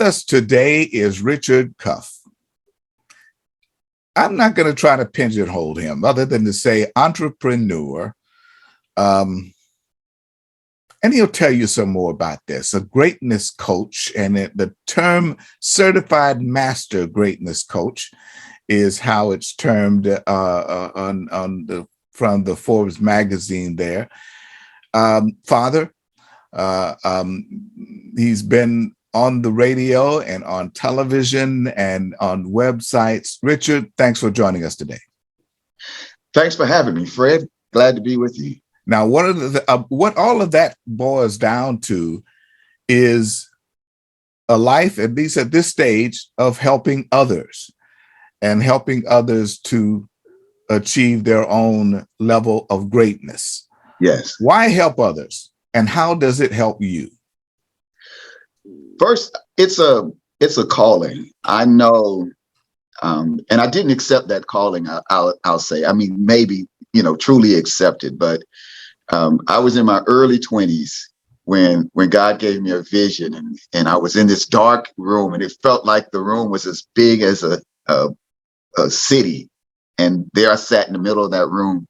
With us today is Richard Cuff. I'm not going to try to pigeonhole him other than to say entrepreneur. And he'll tell you some more about this. A greatness coach, and the term certified master greatness coach is how it's termed from the Forbes magazine there. Father, he's been on the radio and on television and on websites. Richard, thanks for joining us today. Thanks for having me, Fred. Glad to be with you. Now, what all of that boils down to is a life, at least at this stage, of helping others and helping others to achieve their own level of greatness. Yes. Why help others, and how does it help you? First, it's a calling. I know, and I didn't accept that calling. I'll say. I mean, maybe truly accepted, but I was in my early 20s when God gave me a vision, and I was in this dark room, and it felt like the room was as big as a city, and there I sat in the middle of that room,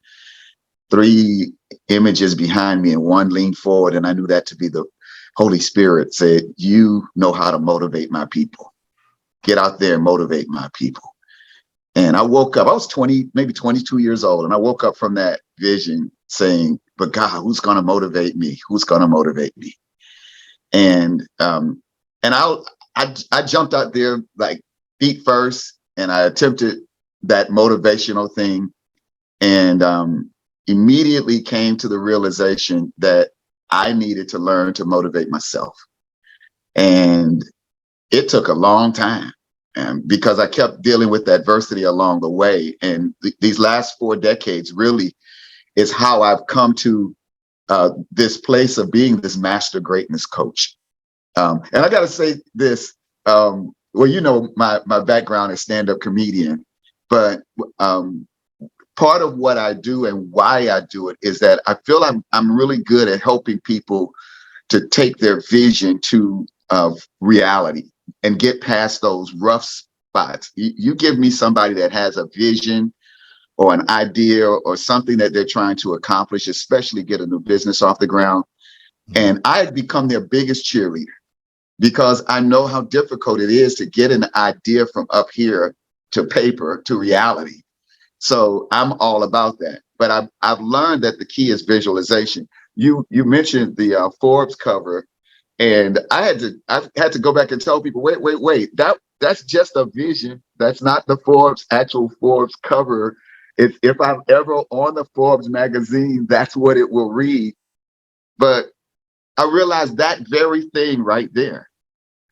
3 images behind me, and one leaned forward, and I knew that to be the Holy Spirit. Said, "You know how to motivate my people. Get out there and motivate my people." And I woke up, I was 20, maybe 22 years old. And I woke up from that vision saying, but God, who's going to motivate me? Who's going to motivate me? And I jumped out there like feet first, and I attempted that motivational thing, and immediately came to the realization that I needed to learn to motivate myself. And it took a long time, because I kept dealing with adversity along the way. And these last 4 decades really is how I've come to this place of being this master greatness coach. And I got to say this, well, my background is stand-up comedian, but part of what I do and why I do it is that I feel I'm really good at helping people to take their vision to reality and get past those rough spots. You give me somebody that has a vision or an idea or something that they're trying to accomplish, especially get a new business off the ground. And I become their biggest cheerleader because I know how difficult it is to get an idea from up here to paper to reality. So I'm all about that. But I've learned that the key is visualization. You mentioned the Forbes cover, and I had to go back and tell people, wait, that's just a vision. That's not the actual Forbes cover. If I'm ever on the Forbes magazine, that's what it will read. But I realized that very thing right there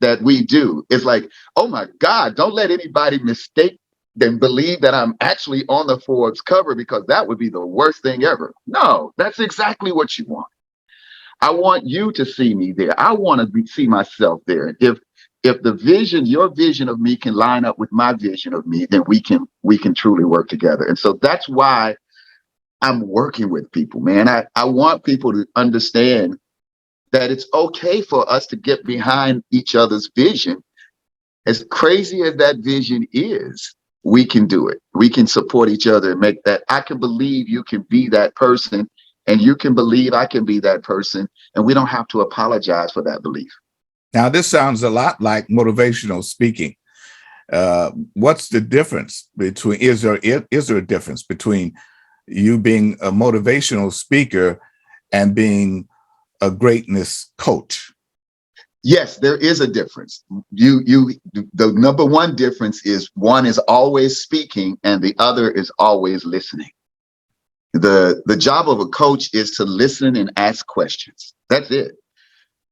that we do is like, oh my God, don't let anybody mistake and believe that I'm actually on the Forbes cover, because that would be the worst thing ever. No, that's exactly what you want. I want you to see me there. I want to see myself there. If the vision, your vision of me can line up with my vision of me, then we can truly work together. And so that's why I'm working with people, man. I want people to understand that it's okay for us to get behind each other's vision. As crazy as that vision is, we can do it. We can support each other and make that. I can believe you can be that person, and you can believe I can be that person, and we don't have to apologize for that belief. Now, this sounds a lot like motivational speaking. What's the difference between, is there a difference between you being a motivational speaker and being a greatness coach? Yes, there is a difference. The number one difference is one is always speaking and the other is always listening. The job of a coach is to listen and ask questions. That's it.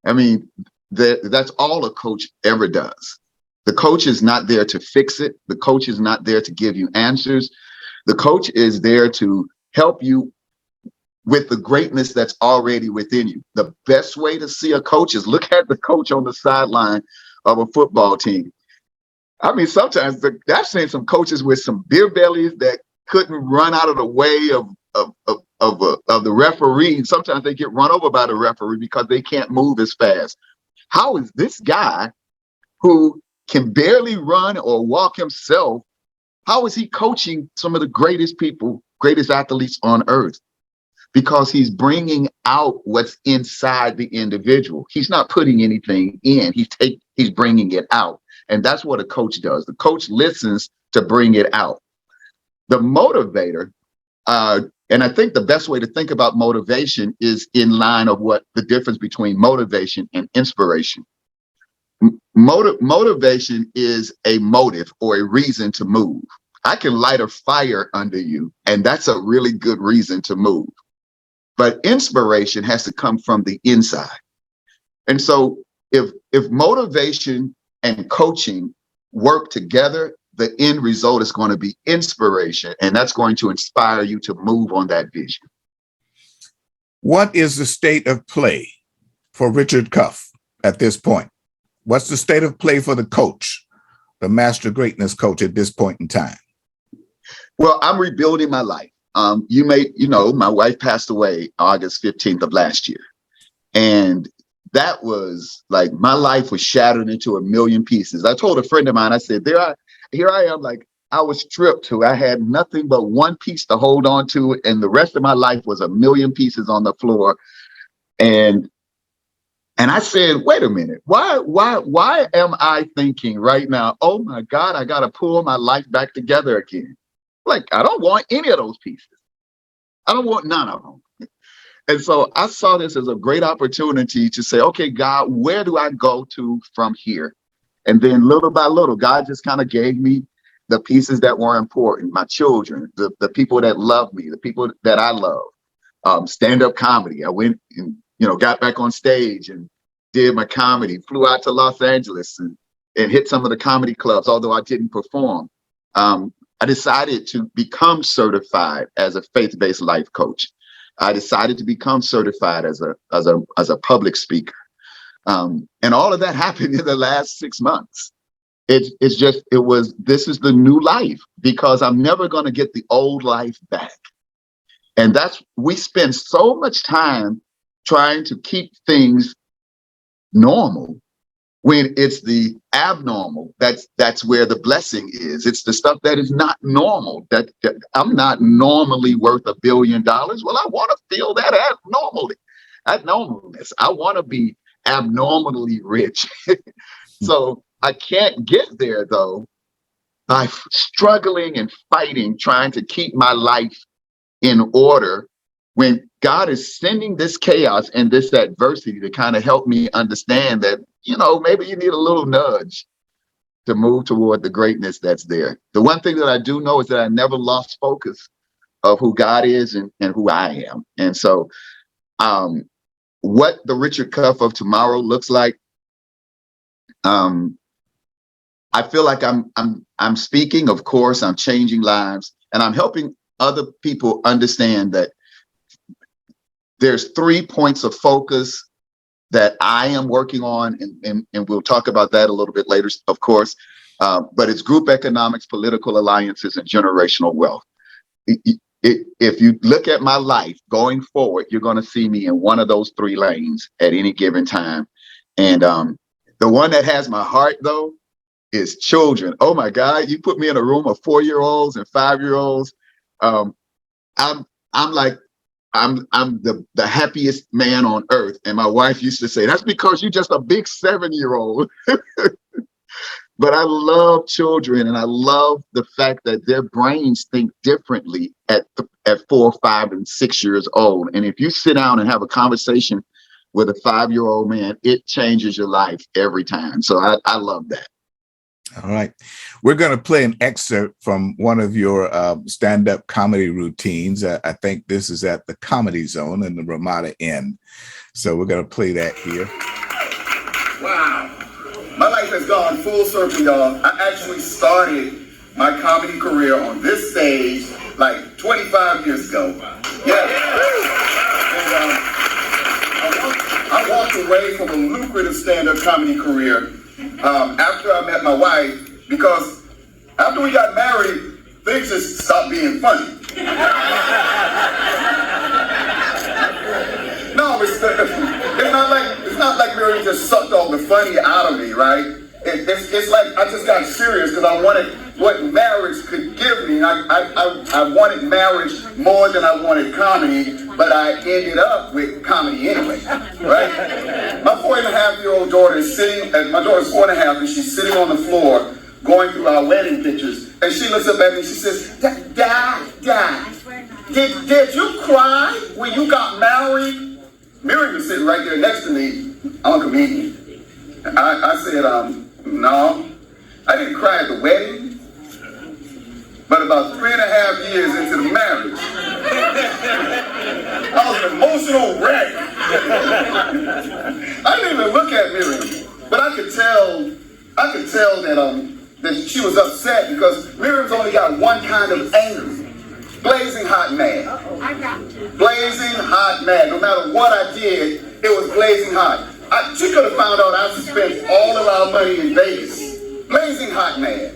I mean, that's all a coach ever does. The coach is not there to fix it. The coach is not there to give you answers. The coach is there to help you with the greatness that's already within you. The best way to see a coach is look at the coach on the sideline of a football team. I mean, sometimes I've seen some coaches with some beer bellies that couldn't run out of the way of the referee. Sometimes they get run over by the referee because they can't move as fast. How is this guy who can barely run or walk himself, how is he coaching some of the greatest people, greatest athletes on earth? Because he's bringing out what's inside the individual. He's not putting anything in. He's bringing it out. And that's what a coach does. The coach listens to bring it out. The motivator, and I think the best way to think about motivation is in line of what the difference between motivation and inspiration. Motivation is a motive or a reason to move. I can light a fire under you, and that's a really good reason to move. But inspiration has to come from the inside. And so if motivation and coaching work together, the end result is going to be inspiration, and that's going to inspire you to move on that vision. What is the state of play for Richard Cuff at this point? What's the state of play for the coach, the Master Greatness coach at this point in time? Well, I'm rebuilding my life. My wife passed away August 15th of last year. And that was like, my life was shattered into a million pieces. I told a friend of mine, I said, here I am, like I was stripped to, I had nothing but one piece to hold on to. And the rest of my life was a million pieces on the floor. And I said, wait a minute, why am I thinking right now, oh my God, I got to pull my life back together again? Like, I don't want any of those pieces. I don't want none of them. And so I saw this as a great opportunity to say, okay, God, where do I go to from here? And then little by little, God just kind of gave me the pieces that were important, my children, the people that love me, the people that I love, stand-up comedy. I went and, got back on stage and did my comedy, flew out to Los Angeles and hit some of the comedy clubs, although I didn't perform. I decided to become certified as a faith-based life coach. I decided to become certified as a public speaker. And all of that happened in the last 6 months. This is the new life, because I'm never going to get the old life back. And we spend so much time trying to keep things normal, when it's the abnormal, that's where the blessing is. It's the stuff that is not normal, that I'm not normally worth $1 billion. Well, I want to feel that abnormalness. I want to be abnormally rich. So I can't get there, though, by struggling and fighting, trying to keep my life in order, when God is sending this chaos and this adversity to kind of help me understand that, maybe you need a little nudge to move toward the greatness that's there. The one thing that I do know is that I never lost focus of who God is and who I am. And so what the Richard Cuff of tomorrow looks like, I feel like I'm speaking, of course, I'm changing lives, and I'm helping other people understand that there's 3 points of focus that I am working on, and we'll talk about that a little bit later, of course, but it's group economics, political alliances, and generational wealth. If you look at my life going forward, you're going to see me in one of those 3 lanes at any given time. And the one that has my heart, though, is children. Oh my God, you put me in a room of 4-year-olds and 5-year-olds. I'm the happiest man on earth. And my wife used to say, that's because you're just a big 7-year-old. But I love children, and I love the fact that their brains think differently at 4, 5, and 6 years old. And if you sit down and have a conversation with a 5-year-old man, it changes your life every time. So I love that. All right. We're going to play an excerpt from one of your stand-up comedy routines. I think this is at the Comedy Zone in the Ramada Inn. So we're going to play that here. Wow. My life has gone full circle, y'all. I actually started my comedy career on this stage like 25 years ago. Yeah. And I walked away from a lucrative stand-up comedy career after I met my wife, because after we got married, things just stopped being funny. No, it's not like Mary just sucked all the funny out of me, right? it's like I just got serious because I wanted what marriage could give me. I wanted marriage more than I wanted comedy, but I ended up with comedy anyway, right? My 4.5-year-old daughter is sitting, my daughter's 4.5, and she's sitting on the floor going through our wedding pictures, and she looks up at me and she says, Dad, did you cry when you got married? Miriam was sitting right there next to me. I'm a comedian. I said, no, I didn't cry at the wedding, but about 3.5 years into the marriage, I was an emotional wreck. I didn't even look at Miriam, but I could tell that she was upset because Miriam's only got one kind of anger. Blazing hot mad. Blazing hot mad. No matter what I did, it was blazing hot. She could have found out I spent all of our money in Vegas. Blazing hot mad.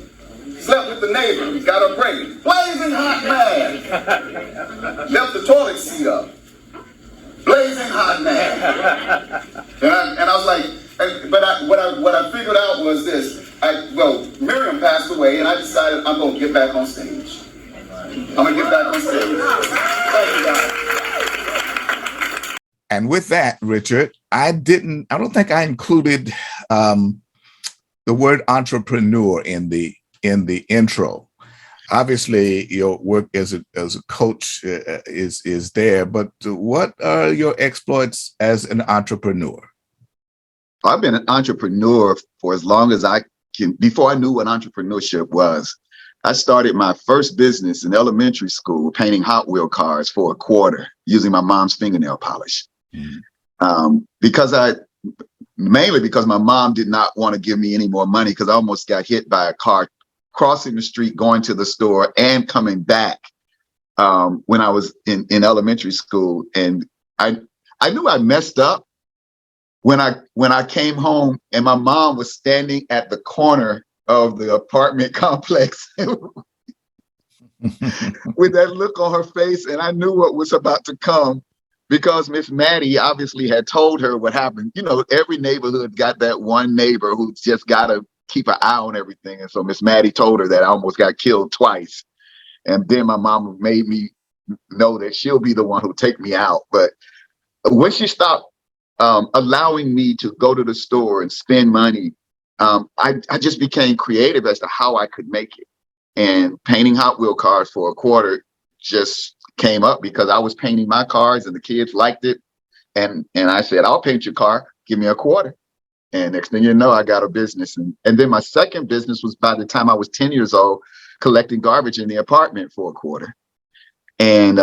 Slept with the neighbor, got her pregnant. Blazing hot mad. Left the toilet seat up. Blazing hot mad. And I was like, what I figured out was this. Miriam passed away, and I decided I'm going to get back on stage. I'm going to get back on stage. Thank you, guys. And with that, Richard, I don't think I included the word entrepreneur in the intro. Obviously, your work as a coach is there, but what are your exploits as an entrepreneur? I've been an entrepreneur for as long as I can. Before I knew what entrepreneurship was, I started my first business in elementary school, painting Hot Wheel cars for a quarter using my mom's fingernail polish. Mainly because my mom did not want to give me any more money because I almost got hit by a car crossing the street, going to the store and coming back when I was in elementary school. And I knew I messed up when I came home and my mom was standing at the corner of the apartment complex with that look on her face. And I knew what was about to come because Miss Maddie obviously had told her what happened. You know, every neighborhood got that one neighbor who's just got to keep an eye on everything. And so Miss Maddie told her that I almost got killed twice. And then my mom made me know that she'll be the one who'll take me out. But when she stopped allowing me to go to the store and spend money, I just became creative as to how I could make it. And painting Hot Wheel cars for a quarter just came up because I was painting my cars and the kids liked it. And I said, I'll paint your car, give me a quarter. And next thing you know, I got a business. And then my second business was by the time I was 10 years old, collecting garbage in the apartment for a quarter. And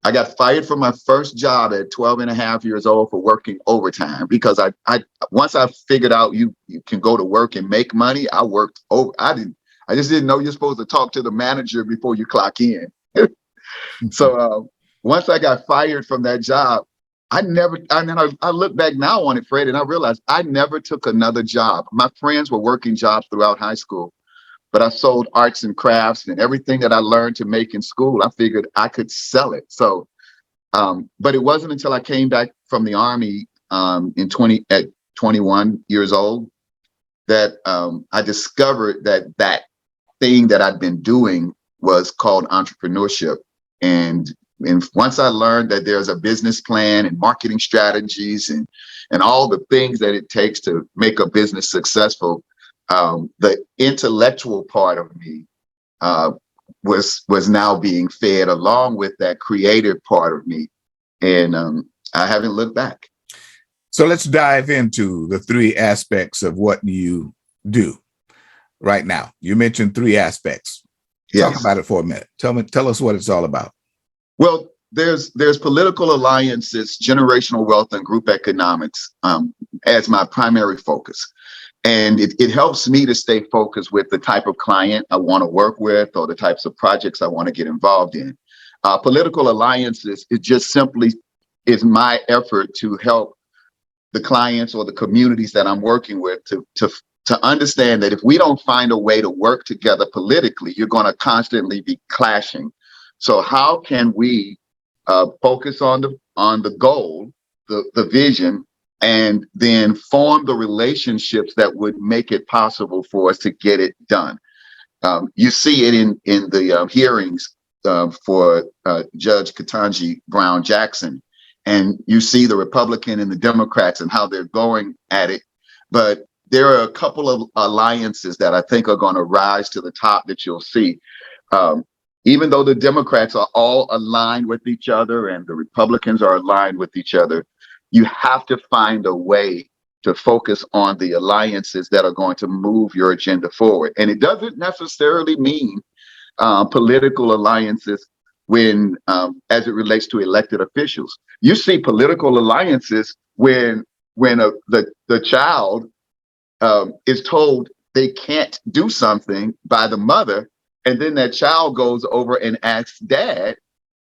I got fired from my first job at 12.5 years old for working overtime because once I figured out you can go to work and make money, I worked over. I just didn't know you're supposed to talk to the manager before you clock in. So once I got fired from that job, I look back now on it, Fred, and I realized I never took another job. My friends were working jobs throughout high school, but I sold arts and crafts and everything that I learned to make in school. I figured I could sell it. So, but it wasn't until I came back from the Army at 21 years old that I discovered that thing that I'd been doing was called entrepreneurship. And once I learned that there's a business plan and marketing strategies and all the things that it takes to make a business successful, the intellectual part of me was now being fed along with that creative part of me. And I haven't looked back. So let's dive into the three aspects of what you do right now. You mentioned three aspects. Yes. Talk about it for a minute. Tell us what it's all about. Well, there's political alliances, generational wealth, and group economics as my primary focus. And it helps me to stay focused with the type of client I want to work with or the types of projects I want to get involved in. Political alliances, it just simply is my effort to help the clients or the communities that I'm working with to understand that if we don't find a way to work together politically, you're going to constantly be clashing. So how can we focus on the goal, the vision, and then form the relationships that would make it possible for us to get it done. You see it in the hearings for Judge Ketanji Brown Jackson, and you see the Republican and the Democrats and how they're going at it. But there are a couple of alliances that I think are going to rise to the top that you'll see. Even though the Democrats are all aligned with each other and the Republicans are aligned with each other, you have to find a way to focus on the alliances that are going to move your agenda forward. And it doesn't necessarily mean political alliances when, as it relates to elected officials. You see political alliances when the child is told they can't do something by the mother, and then that child goes over and asks dad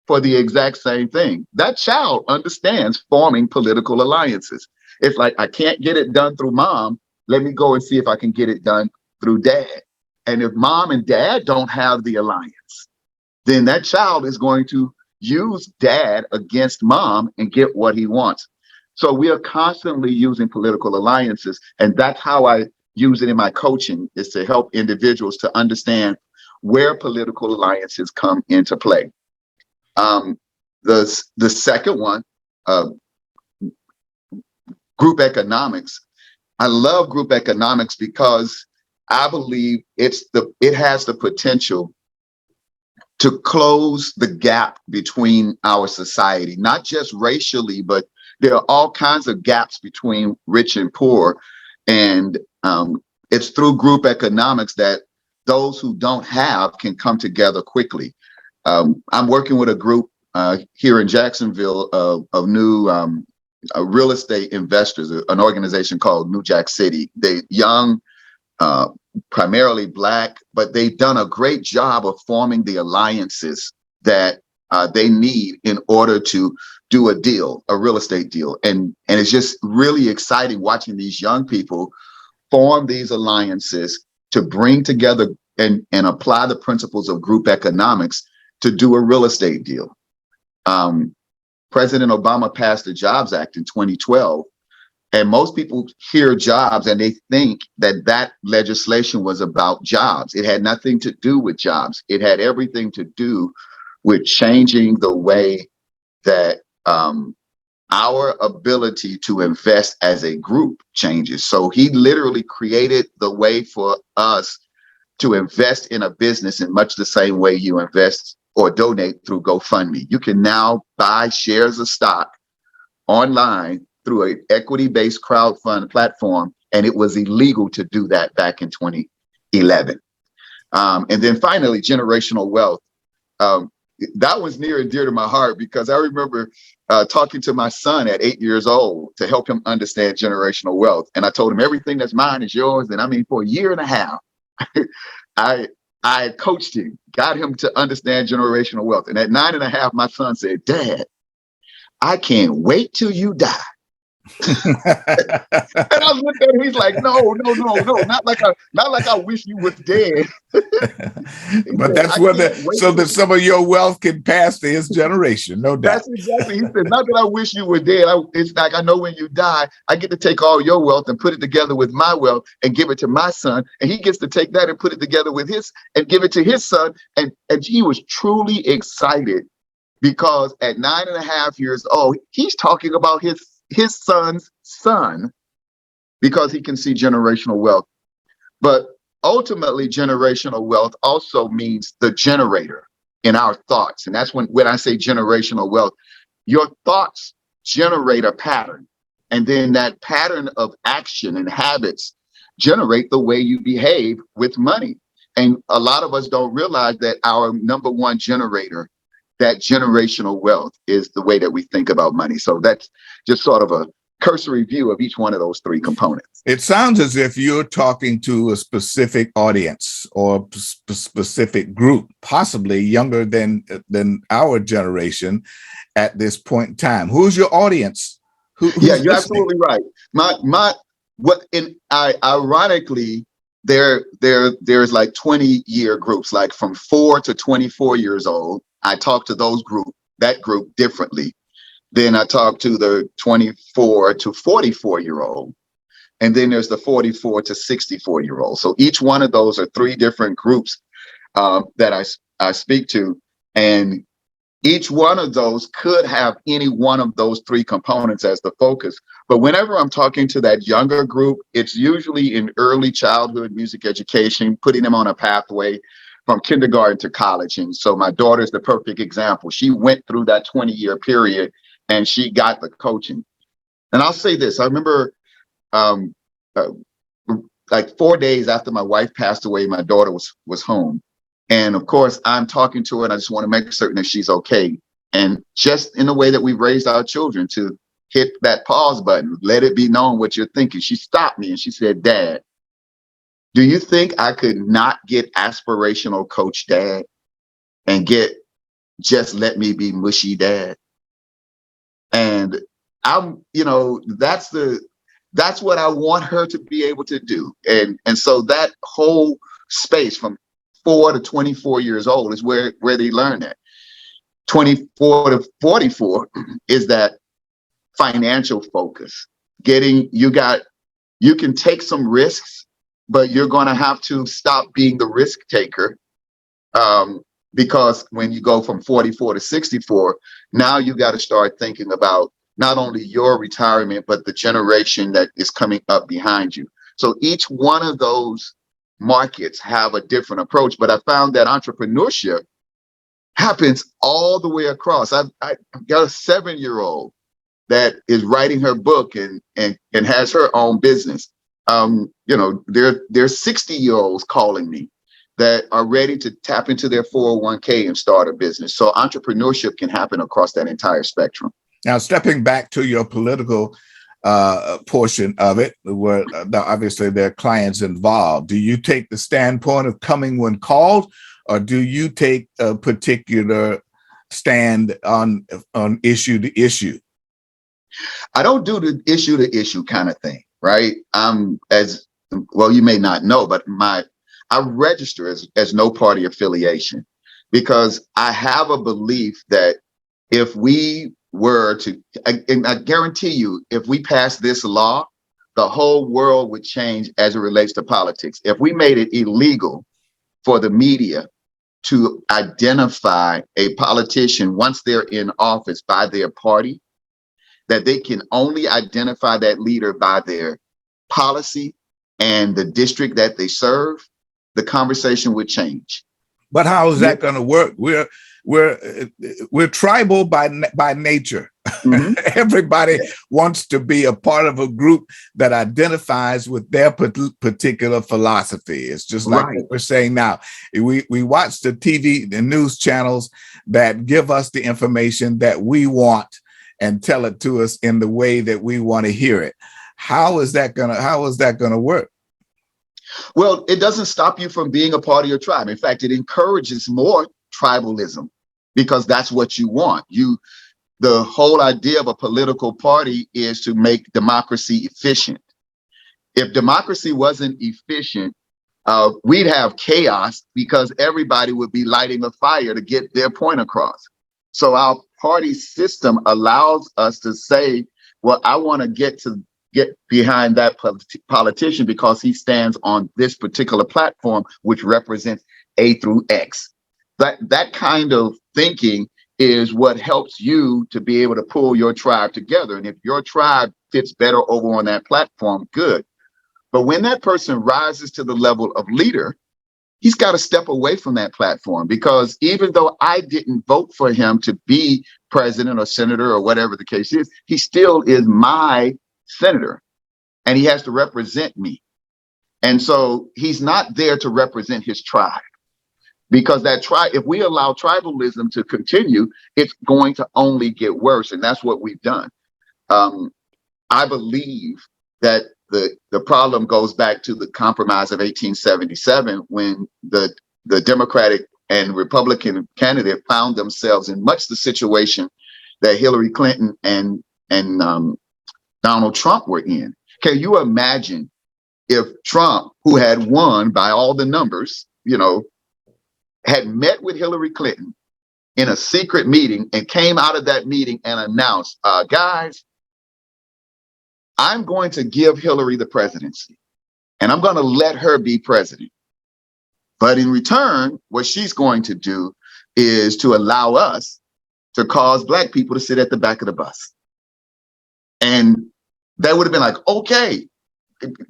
for the exact same thing. That child understands forming political alliances. It's like, I can't get it done through mom. Let me go and see if I can get it done through dad. And if mom and dad don't have the alliance, then that child is going to use dad against mom and get what he wants. So we are constantly using political alliances. And that's how I use it in my coaching, is to help individuals to understand where political alliances come into play. The second one, group economics. I love group economics because I believe it has the potential to close the gap between our society, not just racially, but there are all kinds of gaps between rich and poor. And it's through group economics that those who don't have can come together quickly. I'm working with a group here in Jacksonville of new real estate investors, an organization called New Jack City. They're young, primarily Black, but they've done a great job of forming the alliances that they need in order to do a deal, a real estate deal. And it's just really exciting watching these young people form these alliances to bring together and apply the principles of group economics to do a real estate deal. President Obama passed the Jobs Act in 2012, and most people hear jobs and they think that legislation was about jobs. It had nothing to do with jobs. It had everything to do with changing the way that our ability to invest as a group changes. So he literally created the way for us to invest in a business in much the same way you invest or donate through GoFundMe. You can now buy shares of stock online through an equity-based crowdfund platform, and it was illegal to do that back in 2011. And then finally, generational wealth. That was near and dear to my heart because I remember talking to my son at 8 years old to help him understand generational wealth. And I told him everything that's mine is yours. And I mean, for a year and a half, I coached him, got him to understand generational wealth. And at 9.5, my son said, "Dad, I can't wait till you die." And I looked at him, he's like, no, not like I wish you was dead. But that's where that some of your wealth can pass to his generation, no doubt. That's exactly. He said, not that I wish you were dead. It's like, I know when you die, I get to take all your wealth and put it together with my wealth and give it to my son, and he gets to take that and put it together with his and give it to his son. And he was truly excited because at 9.5 years old, he's talking about his son's son because he can see generational wealth. But ultimately, generational wealth also means the generator in our thoughts. And that's when I say generational wealth, your thoughts generate a pattern. And then that pattern of action and habits generate the way you behave with money. And a lot of us don't realize that our number one generator, that generational wealth, is the way that we think about money. So that's just sort of a cursory view of each one of those three components. It sounds as if you're talking to a specific audience or specific group, possibly younger than our generation at this point in time. Who's your audience? Yeah, you're absolutely right. Ironically, there's like 20-year groups, like from 4 to 24 years old. I talk to that group differently Then I talk to the 24 to 44-year-old. And then there's the 44 to 64-year-old. So each one of those are three different groups that I speak to. And each one of those could have any one of those three components as the focus. But whenever I'm talking to that younger group, it's usually in early childhood music education, putting them on a pathway from kindergarten to college. And so my daughter is the perfect example. She went through that 20-year period and she got the coaching. And I'll say this, I remember like 4 days after my wife passed away, my daughter was home. And of course, I'm talking to her and I just want to make certain that she's okay. And just in the way that we raised our children, to hit that pause button, let it be known what you're thinking. She stopped me and she said, "Dad, do you think I could not get aspirational coach dad and get just let me be mushy dad?" And I'm, that's what I want her to be able to do. And so that whole space from 4 to 24 years old is where they learn that. 24 to 44 is that financial focus. You can take some risks, but you're going to have to stop being the risk taker. Because when you go from 44 to 64, now you got to start thinking about not only your retirement, but the generation that is coming up behind you. So each one of those markets have a different approach, but I found that entrepreneurship happens all the way across. I got a 7-year-old that is writing her book and has her own business. There's 60-year-olds calling me that are ready to tap into their 401k and start a business. So entrepreneurship can happen across that entire spectrum. Now, stepping back to your political portion of it, where obviously there are clients involved, do you take the standpoint of coming when called, or do you take a particular stand on issue to issue? I don't do the issue to issue kind of thing, right? As well, you may not know, but I register as no party affiliation, because I have a belief that if we were to, and I guarantee you, if we pass this law, the whole world would change as it relates to politics. If we made it illegal for the media to identify a politician once they're in office by their party, that they can only identify that leader by their policy and the district that they serve, the conversation would change. But how is that going to work? We're tribal by nature. Mm-hmm. Everybody wants to be a part of a group that identifies with their particular philosophy. It's just like what we're saying now. We watch the TV, the news channels that give us the information that we want and tell it to us in the way that we want to hear it. How is that gonna work? Well, it doesn't stop you from being a part of your tribe. In fact, it encourages more tribalism, because that's what you want. The whole idea of a political party is to make democracy efficient. If democracy wasn't efficient, we'd have chaos, because everybody would be lighting a fire to get their point across. So our party system allows us to say, well, I want to get behind that politician because he stands on this particular platform, which represents A through X. That kind of thinking is what helps you to be able to pull your tribe together. And if your tribe fits better over on that platform, good. But when that person rises to the level of leader, he's got to step away from that platform, because even though I didn't vote for him to be president or senator or whatever the case is, he still is my senator and he has to represent me. And so he's not there to represent his tribe, because that tribe, if we allow tribalism to continue, it's going to only get worse. And that's what we've done. I believe that the problem goes back to the Compromise of 1877, when the Democratic and Republican candidate found themselves in much the situation that Hillary Clinton and Donald Trump were in. Can you imagine if Trump, who had won by all the numbers, had met with Hillary Clinton in a secret meeting and came out of that meeting and announced, guys, I'm going to give Hillary the presidency and I'm going to let her be president. But in return, what she's going to do is to allow us to cause Black people to sit at the back of the bus. And that would have been like, okay,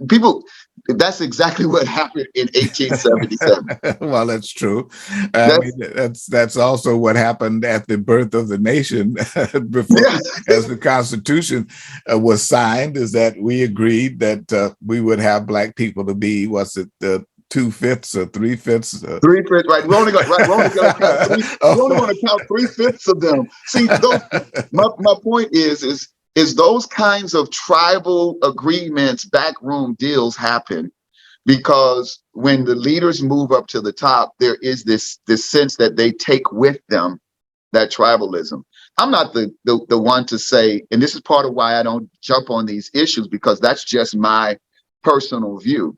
people, that's exactly what happened in 1877. Well, that's true. I mean, that's also what happened at the birth of the nation before, as the Constitution was signed, is that we agreed that we would have Black people to be, 2/5 or 3/5? 3/5, right? We're only going to count 3/5 of them. See, my point is those kinds of tribal agreements, backroom deals happen because when the leaders move up to the top, there is this sense that they take with them that tribalism. I'm not the one to say, and this is part of why I don't jump on these issues, because that's just my personal view.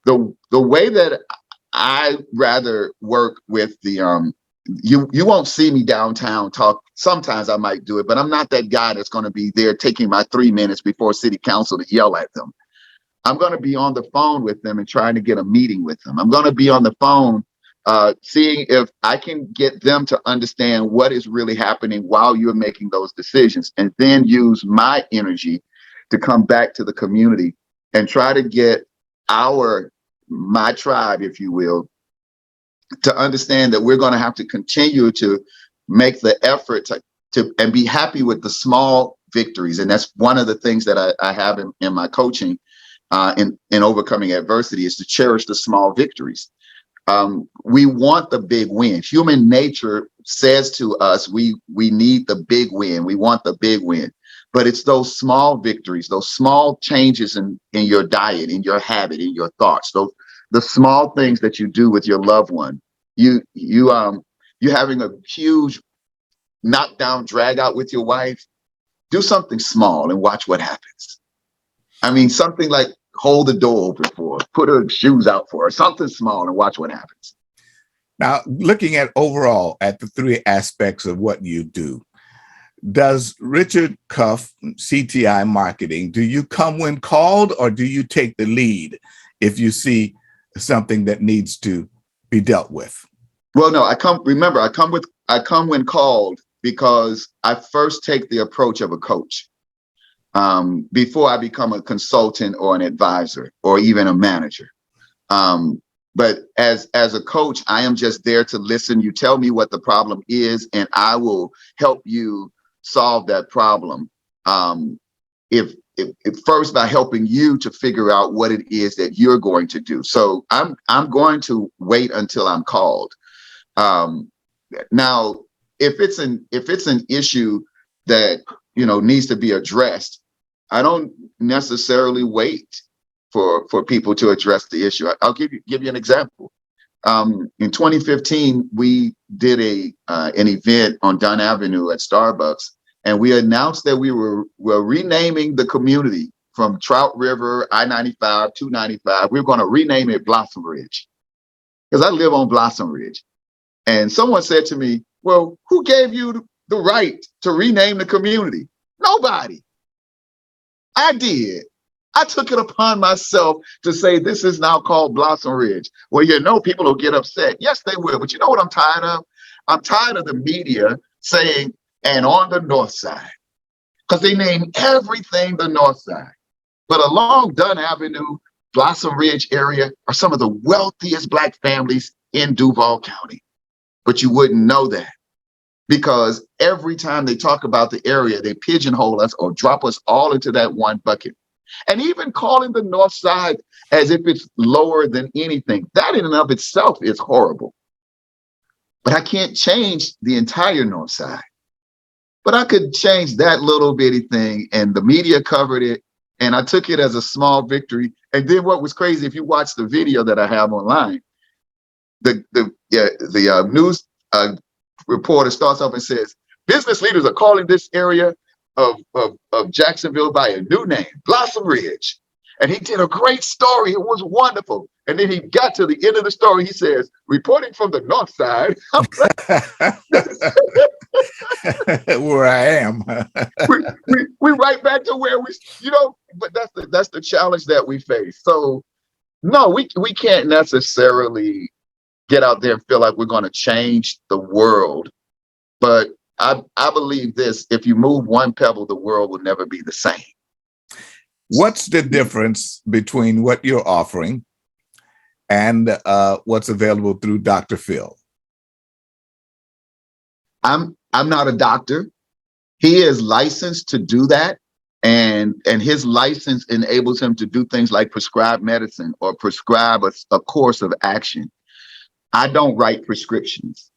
The way that I rather work with the you won't see me downtown talk. Sometimes I might do it, but I'm not that guy that's going to be there taking my 3 minutes before city council to yell at them. I'm going to be on the phone with them and trying to get a meeting with them. I'm going to be on the phone seeing if I can get them to understand what is really happening while you're making those decisions, and then use my energy to come back to the community and try to get my tribe, if you will, to understand that we're going to have to continue to make the effort to and be happy with the small victories. And that's one of the things that I have in my coaching in overcoming adversity, is to cherish the small victories. We want the big win. Human nature says to us, we need the big win. We want the big win. But it's those small victories, those small changes in your diet, in your habit, in your thoughts, the small things that you do with your loved one. You having a huge knockdown drag out with your wife. Do something small and watch what happens. I mean, something like hold the door open for her, put her shoes out for her, something small, and watch what happens. Now, looking at overall at the three aspects of what you do, does Richard Cuff, CTI Marketing, do you come when called, or do you take the lead if you see something that needs to be dealt with? Well, no, I come when called, because I first take the approach of a coach before I become a consultant or an advisor or even a manager. But as a coach, I am just there to listen. You tell me what the problem is, and I will help you solve that problem. If first by helping you to figure out what it is that you're going to do. So I'm going to wait until I'm called. Now, if it's an issue that needs to be addressed, I don't necessarily wait for people to address the issue. I'll give you an example. In 2015, we did an event on Dunn Avenue at Starbucks, and we announced that we were renaming the community from Trout River, I-95, 295. We were going to rename it Blossom Ridge, because I live on Blossom Ridge. And someone said to me, well, who gave you the right to rename the community? Nobody. I did. I took it upon myself to say this is now called Blossom Ridge. Well, people will get upset. Yes, they will. But you know what I'm tired of? I'm tired of the media saying, and on the north side, because they name everything the north side. But along Dunn Avenue, Blossom Ridge area are some of the wealthiest Black families in Duval County. But you wouldn't know that, because every time they talk about the area, they pigeonhole us or drop us all into that one bucket. And even calling the north side as if it's lower than anything, that in and of itself is horrible. But I can't change the entire north side. But I could change that little bitty thing, and the media covered it, and I took it as a small victory. And then what was crazy, if you watch the video that I have online, the news reporter starts off and says, business leaders are calling this area of Jacksonville by a new name, Blossom Ridge. And he did a great story. It was wonderful. And then he got to the end of the story. He says, reporting from the north side. Where I am. we right back to where but that's the challenge that we face. So no, we can't necessarily get out there and feel like we're going to change the world. But I believe this: if you move one pebble, the world will never be the same. What's the difference between what you're offering and what's available through Dr. Phil? I'm not a doctor. He is licensed to do that. And his license enables him to do things like prescribe medicine or prescribe a course of action. I don't write prescriptions.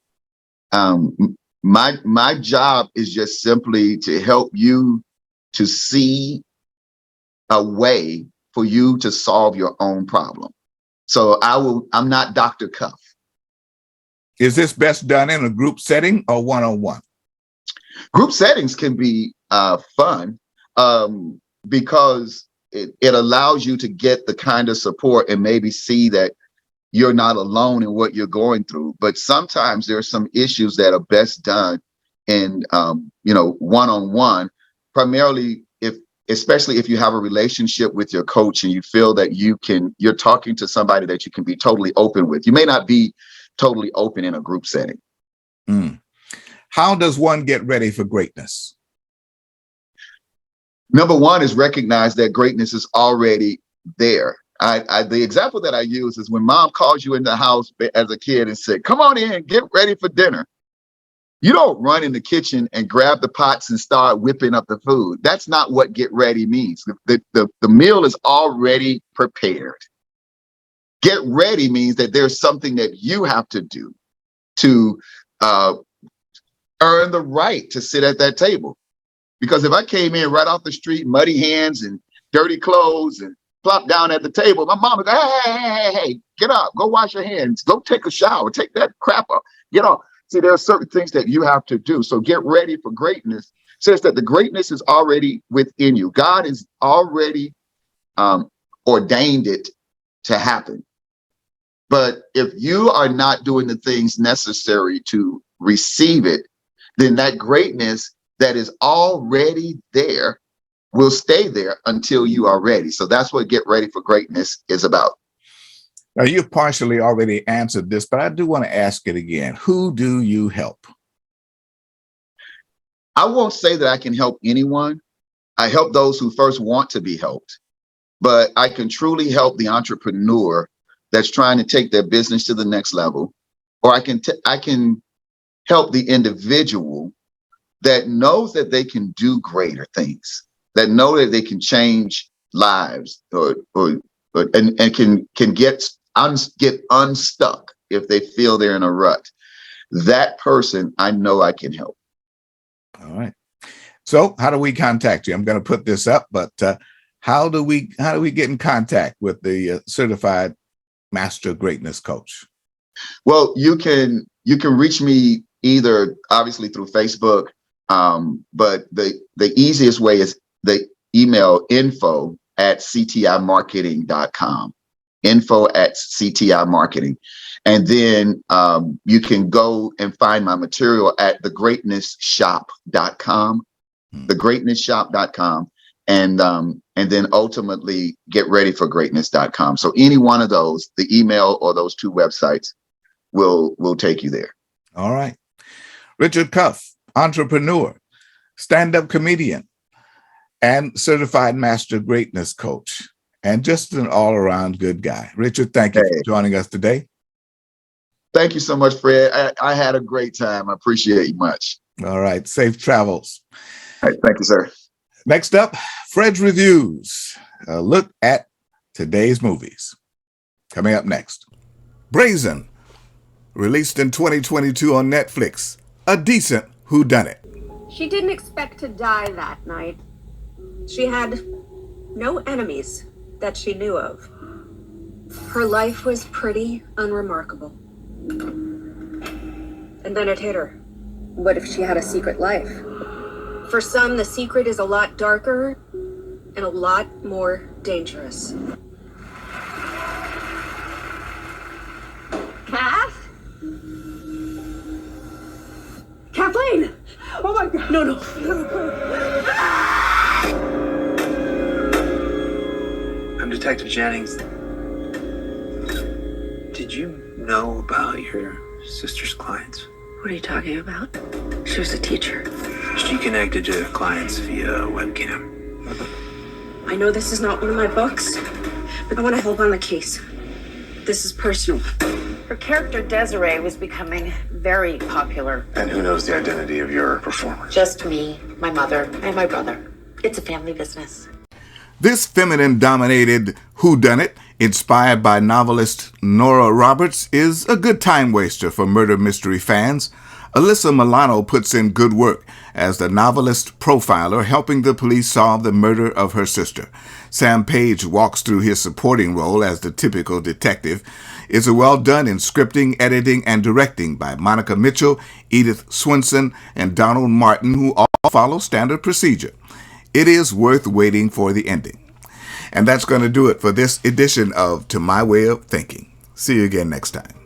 My job is just simply to help you to see a way for you to solve your own problem. So I'm not Dr. Cuff. Is this best done in a group setting or one-on-one? Group settings can be fun because it allows you to get the kind of support and maybe see that you're not alone in what you're going through. But sometimes there are some issues that are best done in one-on-one, primarily especially if you have a relationship with your coach and you feel that you're talking to somebody that you can be totally open with. You may not be totally open in a group setting. How does one get ready for greatness? Number one is recognize that greatness is already there. The example that I use is when mom calls you in the house as a kid and said, come on in, get ready for dinner. You don't run in the kitchen and grab the pots and start whipping up the food. That's not what get ready means. The meal is already prepared. Get ready means that there's something that you have to do to earn the right to sit at that table. Because if I came in right off the street, muddy hands and dirty clothes and plop down at the table, my mom would go, hey, get up, go wash your hands, go take a shower, take that crap up, get off. See, there are certain things that you have to do. So get ready for greatness says that the greatness is already within you. God has already ordained it to happen. But if you are not doing the things necessary to receive it, then that greatness that is already there will stay there until you are ready. So that's what Get Ready for Greatness is about. Now, you've partially already answered this, but I do want to ask it again. Who do you help? I won't say that I can help anyone. I help those who first want to be helped, but I can truly help the entrepreneur that's trying to take their business to the next level, or I can help the individual that knows that they can do greater things, that know that they can change lives, and can get unstuck if they feel they're in a rut. That person, I know I can help. All right. So how do we contact you? I'm going to put this up, but how do we get in contact with the certified Master Greatness Coach? Well, you can reach me either obviously through Facebook, but the easiest way is the email info@ctimarketing.com. info@ctimarketing. And then you can go and find my material at thegreatnessshop.com, thegreatnessshop.com, and then ultimately getreadyforgreatness.com. So any one of those, the email or those two websites will take you there. All right. Richard Cuff, entrepreneur, stand-up comedian, and certified Master Greatness Coach, and just an all-around good guy. Richard, thank you for joining us today. Thank you so much, Fred. I had a great time. I appreciate you much. All right. Safe travels. All right, thank you, sir. Next up, Fred's Reviews. A look at today's movies. Coming up next. Brazen, released in 2022 on Netflix. A decent whodunit. She didn't expect to die that night. She had no enemies that she knew of. Her life was pretty unremarkable. And then it hit her. What if she had a secret life? For some, the secret is a lot darker and a lot more dangerous. Kath? Kathleen! Oh my God! No, no. I'm Detective Jennings. Did you know about your sister's clients? What are you talking about? She was a teacher. She connected to clients via webcam. I know this is not one of my books, but I want to help on the case. This is personal. Her character Desiree was becoming very popular. And who knows the identity of your performer? Just me, my mother, and my brother. It's a family business. This feminine-dominated whodunit, inspired by novelist Nora Roberts, is a good time waster for murder mystery fans. Alyssa Milano puts in good work as the novelist profiler helping the police solve the murder of her sister. Sam Page walks through his supporting role as the typical detective. It's well done in scripting, editing, and directing by Monica Mitchell, Edith Swenson, and Donald Martin, who all follow standard procedure. It is worth waiting for the ending. And that's going to do it for this edition of To My Way of Thinking. See you again next time.